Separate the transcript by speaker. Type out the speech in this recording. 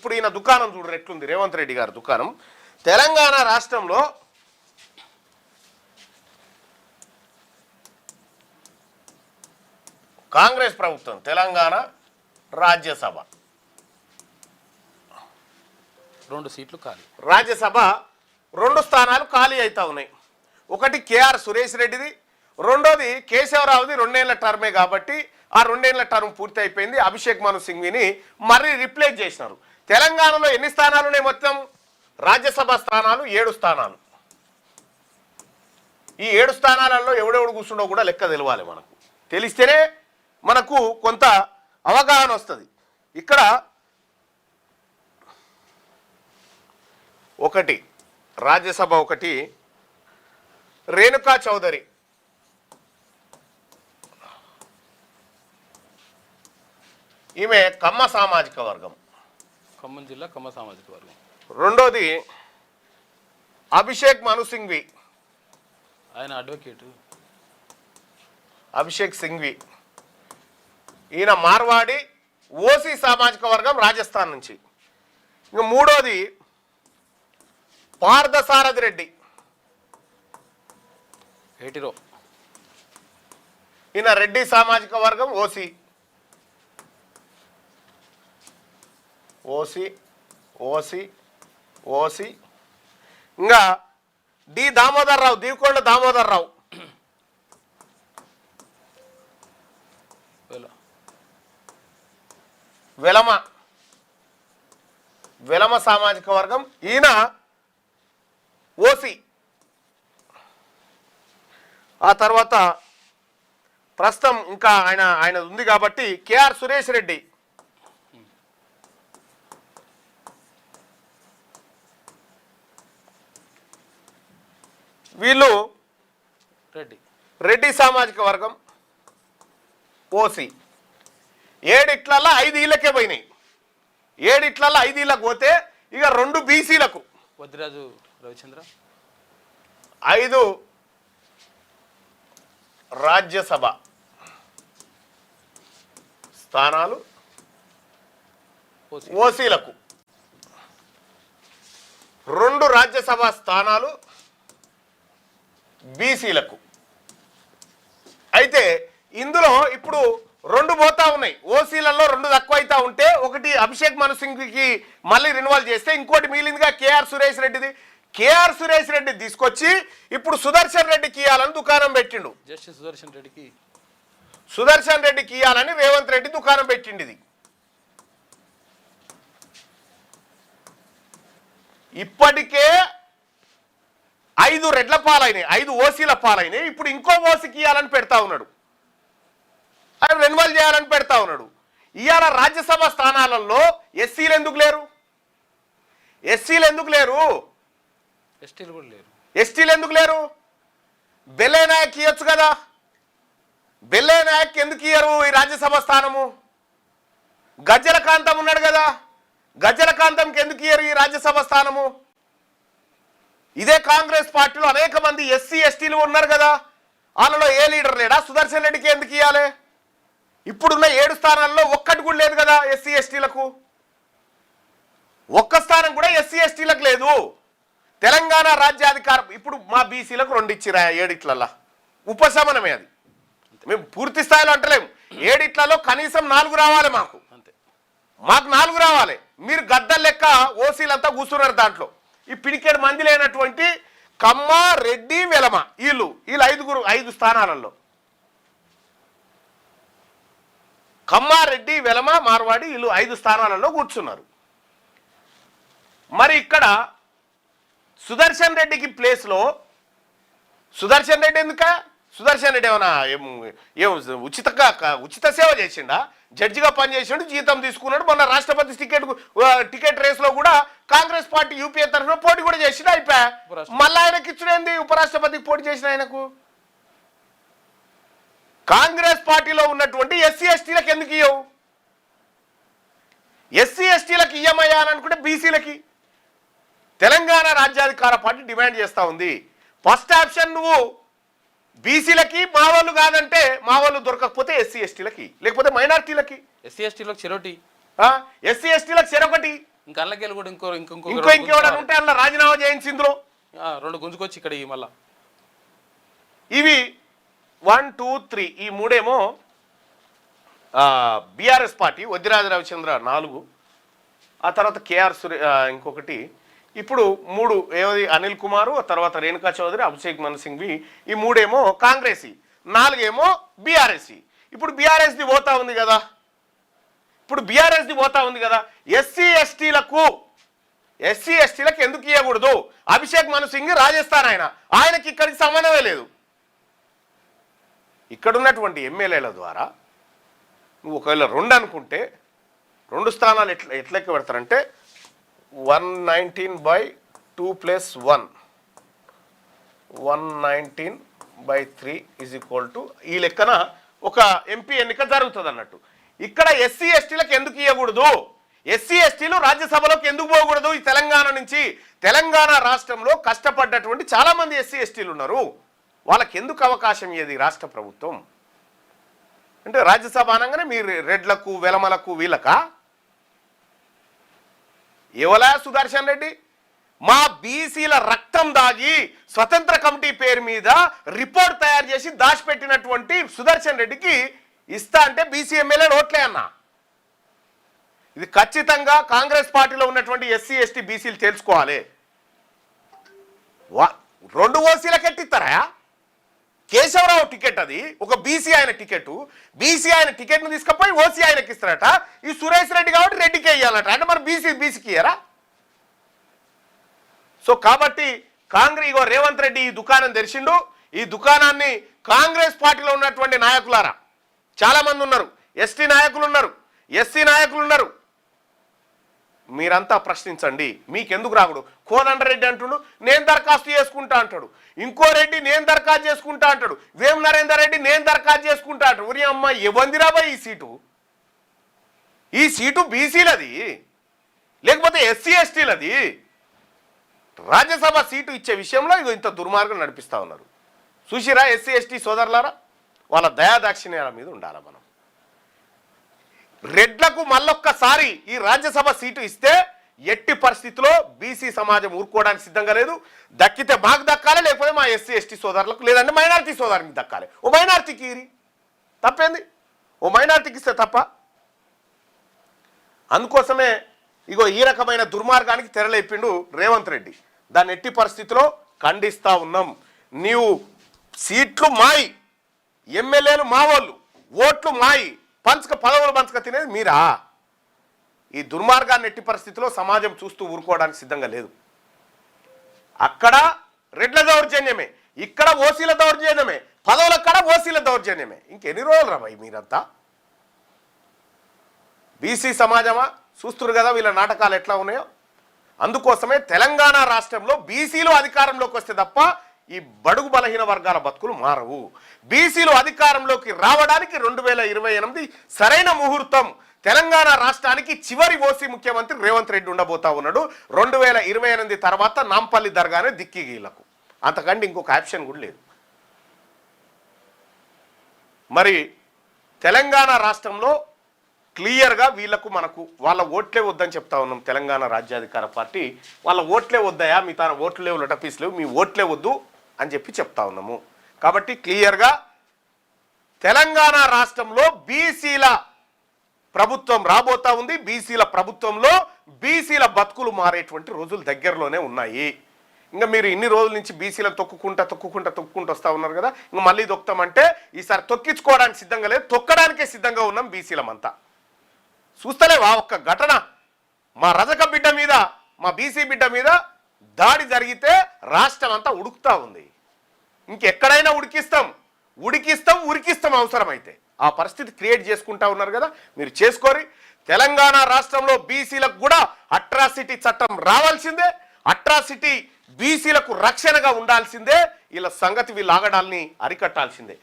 Speaker 1: ఇప్పుడు ఈయన దుకాణం చూడరు ఎట్లుంది, రేవంత్ రెడ్డి గారి దుకాణం. తెలంగాణ రాష్ట్రంలో కాంగ్రెస్ ప్రభుత్వం తెలంగాణ రాజ్యసభ
Speaker 2: 2 సీట్లు ఖాళీ.
Speaker 1: రాజ్యసభ 2 స్థానాలు ఖాళీ అవుతా ఉన్నాయి. ఒకటి కేఆర్ సురేష్ రెడ్డిది, రెండోది కేశవరావుది 2 ఏళ్ల టర్మే కాబట్టి ఆ 2 ఏళ్ల టర్మ్ పూర్తి అయిపోయింది. అభిషేక్ మను సింఘ్విని మళ్ళీ రిప్లేస్ చేసినారు. తెలంగాణలో ఎన్ని స్థానాలు ఉన్నాయి? మొత్తం రాజ్యసభ స్థానాలు 7 స్థానాలు. ఈ 7 స్థానాలలో ఎవడెవడు కూర్చుండో కూడా లెక్క తెలవాలి. మనకు తెలిస్తేనే మనకు కొంత అవగాహన వస్తుంది. ఇక్కడ ఒకటి రాజ్యసభ, ఒకటి రేణుకా చౌదరి, ఈమె కమ్మ సామాజిక వర్గం,
Speaker 2: ఖమ్మం జిల్లా కమ్మ సామాజిక వర్గం.
Speaker 1: రెండోది అభిషేక్ మను సింఘ్వి,
Speaker 2: ఆయన అడ్వకేట్
Speaker 1: అభిషేక్ సింఘ్వి, ఈయన మార్వాడి ఓసీ సామాజిక వర్గం రాజస్థాన్ నుంచి. ఇంకా మూడోది పార్థసారథి రెడ్డి,
Speaker 2: ఏటిరో,
Speaker 1: ఈయన రెడ్డి సామాజిక వర్గం ఓసీ. ఓసీ ఓసీ ఓసీ ఇంకా డి దామోదర్ రావు, దీవకొండ దామోదర్ రావు, వెలమ, వెలమ సామాజిక వర్గం, ఈయన ఓసీ. ఆ తర్వాత ప్రస్తుతం ఇంకా ఆయన ఉంది కాబట్టి కేఆర్ సురేష్ రెడ్డి, వీళ్ళు రెడ్డి సామాజిక వర్గం ఓసీ. 7 ఇట్లల్లో 5 ఇళ్ళకే పోయినాయి. 7 ఇట్లల్లో 5 ఇళ్ళకు పోతే ఇక 2 బీసీలకు,
Speaker 2: వద్దిరాజు రవిచంద్ర,
Speaker 1: 5 రాజ్యసభ స్థానాలు ఓసీలకు, 2 రాజ్యసభ స్థానాలు బీసీలకు. అయితే ఇందులో ఇప్పుడు 2 పోతా ఉన్నాయి. ఓసీలలో 2 తక్కువ అవుతా ఉంటే ఒకటి అభిషేక్ మను సింఘ్వికి మళ్ళీ రిన్వాల్వ్ చేస్తే ఇంకోటి మిగిలిందిగా కేఆర్ సురేష్ రెడ్డిది. కేఆర్ సురేష్ రెడ్డి తీసుకొచ్చి ఇప్పుడు సుదర్శన్ రెడ్డికి ఇవ్వాలని దుకాణం పెట్టిండు.
Speaker 2: జస్టిస్
Speaker 1: సుదర్శన్ రెడ్డికి ఇవ్వాలని రేవంత్ రెడ్డి దుకాణం పెట్టింది. ఇప్పటికే 5 రెడ్ల పాలైనాయి, 5 ఓసీల పాలైనాయి. ఇప్పుడు ఇంకో ఓసీకి ఇవ్వాలని పెడతా ఉన్నాడు, ఆయన రెన్యువల్ చేయాలని పెడతా ఉన్నాడు. ఇవాళ రాజ్యసభ స్థానాలలో ఎస్సీలు ఎందుకు లేరు? ఎస్సీలు ఎందుకు లేరు? ఎస్టీలు ఎందుకు లేరు? బెల్లే నాయక్ ఇవ్వచ్చు కదా. బెల్లే నాయక్ ఎందుకు ఇయ్యరు ఈ రాజ్యసభ స్థానము? గజ్జల కాంతం ఉన్నాడు కదా, గజ్జల కాంతంకి ఎందుకు ఇయ్యరు ఈ రాజ్యసభ స్థానము? ఇదే కాంగ్రెస్ పార్టీలో అనేక మంది ఎస్సీ ఎస్టీలు ఉన్నారు కదా, వాళ్ళలో ఏ లీడర్ లేడా? సుదర్శన్ రెడ్డికి ఎందుకు ఇవ్వాలి? ఇప్పుడున్న 7 స్థానాల్లో ఒక్కటి కూడా లేదు కదా ఎస్సీ ఎస్టీలకు. ఒక్క స్థానం కూడా ఎస్సీ ఎస్టీలకు లేదు. తెలంగాణ రాజ్యాధికారం ఇప్పుడు మా బీసీలకు 2 ఇచ్చిరా 7 ఇట్లల్లో, ఉపశమనమే అది. మేము పూర్తి స్థాయిలో అంటలేము. 7 ఇట్లలో కనీసం 4 రావాలి మాకు 4 రావాలి. మీరు గద్దల లెక్క ఓసీలంతా కూర్చున్నారు దాంట్లో. ఈ పిడికేడు మంది లేనటువంటి కమ్మ, రెడ్డి, వెలమ వీళ్ళు 5 స్థానాలలో కమ్మ, రెడ్డి, వెలమ, మార్వాడి వీళ్ళు 5 స్థానాలలో కూర్చున్నారు. మరి ఇక్కడ సుదర్శన్ రెడ్డికి ప్లేస్లో సుదర్శన్ రెడ్డి ఎందుక? సుదర్శన్ రెడ్డి ఏమన్నా ఉచిత సేవ చేసిండా? జడ్జిగా పనిచేసిండు, జీతం తీసుకున్నాడు. మొన్న రాష్ట్రపతి టికెట్ రేస్లో కూడా కాంగ్రెస్ పార్టీ యూపీఏ తరఫున పోటీ కూడా చేసిండు, అయిపోయా. మళ్ళీ ఆయనకి ఇచ్చుడేంది? ఉపరాష్ట్రపతికి పోటీ చేసిన ఆయనకు. కాంగ్రెస్ పార్టీలో ఉన్నటువంటి ఎస్సీ ఎస్టీలకు ఎందుకు ఇవ్వవు? ఎస్సీ ఎస్టీలకు ఇయ్యమయ్యా అని అనుకుంటే బీసీలకి తెలంగాణ రాజ్యాధికార పార్టీ డిమాండ్ చేస్తూ ఉంది. ఫస్ట్ ఆప్షన్ నువ్వు బీసీలకి, మా వాళ్ళు కాదంటే మా వాళ్ళు దొరకకపోతే ఎస్సీ ఎస్టీలకి, లేకపోతే మైనార్టీలకి.
Speaker 2: ఎస్సీ ఎస్టీలకు చెరొకటి,
Speaker 1: ఎస్సీ ఎస్టీలకు చెరొకటి.
Speaker 2: ఇంకా అల్లకెళ్ళి కూడా ఇంకొక
Speaker 1: ఇంకెవడని ఉంటే అందులో రాజీనామా చేయించి ఇందులో
Speaker 2: 2 గుంజుకొచ్చి ఇక్కడ మళ్ళా
Speaker 1: ఇవి 1 2 3 ఈ మూడేమో బీఆర్ఎస్ పార్టీ వద్దిరాజ రవిచంద్ర 4, ఆ తర్వాత కేఆర్ ఇంకొకటి, ఇప్పుడు 3 ఏది అనిల్ కుమారు, ఆ తర్వాత రేణుకా చౌదరి, అభిషేక్ మను సింఘ్వి, ఈ 3 ఏమో కాంగ్రెస్, 4 ఏమో బీఆర్ఎస్. ఇప్పుడు బీఆర్ఎస్ది పోతా ఉంది కదా, ఎస్సీ ఎస్టీలకు ఎందుకు ఇవ్వకూడదు? అభిషేక్ మను సింగ్ రాజస్థాన్ ఆయనకి ఇక్కడికి సంబంధమే లేదు. ఇక్కడున్నటువంటి ఎమ్మెల్యేల ద్వారా నువ్వు ఒకవేళ 2 అనుకుంటే 2 స్థానాలు ఎట్లెక్క పెడతారంటే 119/2 + 1 119/3 = ఈ లెక్కన ఒక ఎంపీ ఎన్నిక జరుగుతుంది అన్నట్టు. ఇక్కడ ఎస్సీ ఎస్టీలకు ఎందుకు ఇవ్వకూడదు? ఎస్సీ ఎస్టీలు రాజ్యసభలోకి ఎందుకు పోకూడదు? ఈ తెలంగాణ రాష్ట్రంలో కష్టపడ్డటువంటి చాలా మంది ఎస్సీ ఎస్టీలు ఉన్నారు, వాళ్ళకి ఎందుకు అవకాశం ఇయ్యేది రాష్ట్ర ప్రభుత్వం? అంటే రాజ్యసభ అనగానే మీరు రెడ్లకు వెలమలకు వీళ్ళక ఎవలా సుదర్శన్ రెడ్డి మా బీసీల రక్తం దాగి స్వతంత్ర కమిటీ పేరు మీద రిపోర్ట్ తయారు చేసి దాచిపెట్టినటువంటి సుదర్శన్ రెడ్డికి ఇస్తా అంటే బీసీ ఎమ్మెల్యే ఓట్లే అన్నా. ఇది ఖచ్చితంగా కాంగ్రెస్ పార్టీలో ఉన్నటువంటి ఎస్సీ ఎస్టీ బీసీలు తెలుసుకోవాలి. 2 ఓసీలకు ఎట్టిస్తారా? కేశవరావు టికెట్, అది ఒక బీసీ ఆయన టికెట్ను తీసుకుపోయి ఓసీ ఆయనకి ఇస్తారట. ఈ సురేష్ రెడ్డి కాబట్టి రెడ్డికి వేయాలట. అంటే మరి బీసీకి ఇయ్యరా? సో కాబట్టి రేవంత్ రెడ్డి ఈ దుకాణం తెరిచిండు. ఈ దుకాణాన్ని కాంగ్రెస్ పార్టీలో ఉన్నటువంటి నాయకులారా చాలా మంది ఉన్నారు, ఎస్టీ నాయకులు ఉన్నారు, ఎస్సీ నాయకులు ఉన్నారు, మీరంతా ప్రశ్నించండి. మీకెందుకు రాకూడదు? కోదండరెడ్డి అంటుడు నేను దరఖాస్తు చేసుకుంటా అంటాడు, ఇంకో రెడ్డి నేను దరఖాస్తు చేసుకుంటా అంటాడు, వేం నరేందర్ రెడ్డి నేను దరఖాస్తు చేసుకుంటా అంటాడు. ఉరి అమ్మ ఇవ్వందిరాబా ఈ సీటు బీసీలది లేకపోతే ఎస్సీ ఎస్టీలది. రాజ్యసభ సీటు ఇచ్చే విషయంలో ఇంత దుర్మార్గం నడిపిస్తా ఉన్నారు. చూసిరా ఎస్సీ ఎస్టీ సోదరులారా, వాళ్ళ దయాదాక్షిణ్యాల మీద ఉండాలి మనం. రెడ్లకు మళ్ళొక్కసారి ఈ రాజ్యసభ సీటు ఇస్తే ఎట్టి పరిస్థితిలో బీసీ సమాజం ఊరుకోవడానికి సిద్ధంగా లేదు. దక్కితే మాకు దక్కాలి, లేకపోతే మా ఎస్సీ ఎస్టీ సోదరులకు, లేదంటే మైనారిటీ సోదరునికి దక్కాలి. ఓ మైనారిటీకి తప్పేంది? ఓ మైనారిటీకి ఇస్తే తప్ప? అందుకోసమే ఈ రకమైన దుర్మార్గానికి తెరలేపిండు రేవంత్ రెడ్డి. దాన్ని ఎట్టి పరిస్థితిలో ఖండిస్తా ఉన్నాం. నీవు సీట్లు మాయి, ఎమ్మెల్యేలు మా వాళ్ళు, ఓట్లు మాయి, పదవులు పంచక తినేది మీరా? ఈ దుర్మార్గాన్ని ఎట్టి పరిస్థితిలో సమాజం చూస్తూ ఊరుకోవడానికి సిద్ధంగా లేదు. అక్కడ రెడ్ల దౌర్జన్యమే, ఇక్కడ ఓసీల దౌర్జన్యమే, పదవుల కాడ ఓసీల దౌర్జన్యమే. ఇంకెన్ని రోజులు రా భయ్ మీరంతా? బీసీ సమాజమా? చూస్తున్నారు కదా వీళ్ళ నాటకాలు ఎట్లా ఉన్నాయో. అందుకోసమే తెలంగాణ రాష్ట్రంలో బీసీలు అధికారంలోకి వస్తే తప్ప ఈ బడుగు బలహీన వర్గాల బతుకులు మారవు. బీసీలు అధికారంలోకి రావడానికి 2028 సరైన ముహూర్తం. తెలంగాణ రాష్ట్రానికి చివరి ఓసీ ముఖ్యమంత్రి రేవంత్ రెడ్డి ఉండబోతా ఉన్నాడు. 2028 తర్వాత నాంపల్లి దర్గానే దిక్కిగీలకు, అంతకంటే ఇంకొక ఆప్షన్ కూడా లేదు. మరి తెలంగాణ రాష్ట్రంలో క్లియర్గా వీళ్లకు వాళ్ళ ఓట్లే వద్దని చెప్తా ఉన్నాం. తెలంగాణ రాజ్యాధికార పార్టీ వాళ్ళ ఓట్లే వద్దాయా, మీ తన ఓట్లు లేవు, లటపీస్ లేవు, మీ ఓట్లే వద్దు అని చెప్పి చెప్తా ఉన్నాము. కాబట్టి క్లియర్గా తెలంగాణ రాష్ట్రంలో బీసీల ప్రభుత్వం రాబోతా ఉంది. బీసీల ప్రభుత్వంలో బీసీల బతుకులు మారేటువంటి రోజులు దగ్గరలోనే ఉన్నాయి. ఇంకా మీరు ఇన్ని రోజుల నుంచి బీసీలను తొక్కుకుంటూ వస్తూ ఉన్నారు కదా, ఇంకా మళ్ళీ తొక్కుతామంటే ఈసారి తొక్కించుకోవడానికి సిద్ధంగా లేదు, తొక్కడానికే సిద్ధంగా ఉన్నాం బీసీలమంతా. చూస్తలేవా ఒక్క ఘటన? మా రజక బిడ్డ మీద, మా బీసీ బిడ్డ మీద దాడి జరిగితే రాష్ట్రం అంతా ఉడుకుతా ఉంది. ఇంకెక్కడైనా ఉరికిస్తాం అవసరమైతే. ఆ పరిస్థితి క్రియేట్ చేసుకుంటా ఉన్నారు కదా, మీరు చేసుకోరి. తెలంగాణ రాష్ట్రంలో బీసీలకు కూడా అట్రాసిటీ చట్టం రావాల్సిందే, అట్రాసిటీ బీసీలకు రక్షణగా ఉండాల్సిందే. వీళ్ళ సంగతి వీళ్ళు ఆగడాల్ని అరికట్టాల్సిందే.